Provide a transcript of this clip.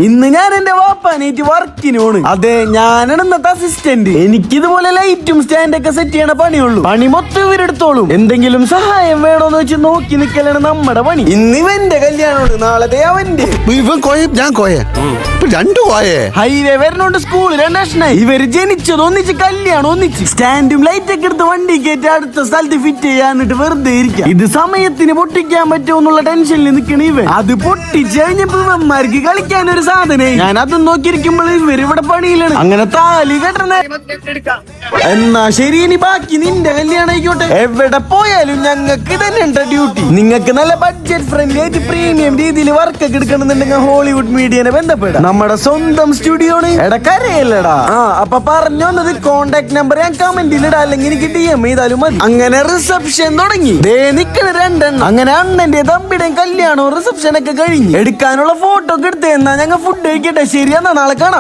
ഇന്ന് ഞാൻ എന്റെ വാപ്പാനേറ്റ് വർക്കിന് പോണ്. അതെ, ഞാനാണ് ഇന്നത്തെ അസിസ്റ്റന്റ്. എനിക്കിതുപോലെ ലൈറ്റും സ്റ്റാൻഡൊക്കെ സെറ്റ് ചെയ്യണ പണിയുള്ളൂ. പണി മൊത്തം ഇവരെടുത്തോളും. എന്തെങ്കിലും സഹായം വേണോന്ന് വെച്ച് നോക്കി നിക്കലാണ് നമ്മുടെ പണി. ഇന്ന് ഇവന്റെ കല്യാണമാണ്, നാളത്തെ അവന്റെ. ഞാൻ കോയെ രണ്ടു കോയേ ഹൈവേ വരണോണ്ട് സ്കൂളിൽ രണ്ടായി. ഇവര് ജനിച്ചത് ഒന്നിച്ച്, കല്യാണം ഒന്നിച്ച്. സ്റ്റാൻഡും ലൈറ്റ് ഒക്കെ എടുത്ത് വണ്ടി കയറ്റി അടുത്ത സ്ഥലത്ത് ഫിറ്റ് ചെയ്യാന്നിട്ട് വെറുതെ ഇരിക്കാം. ഇത് സമയത്തിന് പൊട്ടിക്കാൻ പറ്റുമെന്നുള്ള ടെൻഷനിൽ നിൽക്കണ ഇവൻ. അത് പൊട്ടിച്ച് കഴിഞ്ഞപ്പോ ഇവന്മാർക്ക് കളിക്കാൻ ഒരു സാധനം. ഞാൻ അതും നോക്കിയിരിക്കുമ്പോൾ ഇവർ ഇവിടെ പണിയിലാണ്. അങ്ങനെ താലി കെട്ടണേ. എന്നാ ശരി, ഇനി ബാക്കി നിന്റെ കല്യാണം ആയിക്കോട്ടെ. എവിടെ പോയാലും ഞങ്ങൾക്ക് തന്നെ ഉണ്ട് ഡ്യൂട്ടി. നിങ്ങൾക്ക് നല്ല ബഡ്ജറ്റ് ഫ്രണ്ട്ലി ആയിട്ട് പ്രീമിയം രീതിയിൽ വർക്ക് ഒക്കെ എടുക്കണമെന്നുണ്ടെങ്കിൽ ഹോളിവുഡ് മീഡിയനെ ബന്ധപ്പെടാം. നമ്മുടെ സ്വന്തം സ്റ്റുഡിയോണ്. എടക്കരയല്ലടാ. അപ്പൊ പറഞ്ഞു വന്നത് കോണ്ടാക്ട് നമ്പർ ഞാൻ കമന്റിൽ ഇടാം, അല്ലെങ്കിൽ എനിക്ക് DM ചെയ്താലും മതി. അങ്ങനെ റിസപ്ഷൻ തുടങ്ങി. ദേ നിക്കണ രണ്ടെണ്ണം. അങ്ങനെ അണ്ണന്റെ തമ്പിയുടെയും കല്യാണവും റിസപ്ഷൻ ഒക്കെ കഴിഞ്ഞു. എടുക്കാനുള്ള ഫോട്ടോ ഒക്കെ എടുത്ത് എന്നാ ഞങ്ങൾ ഫുഡ് കഴിക്കട്ടെ. ശരിയെന്നാ, നാളെ കാണാം.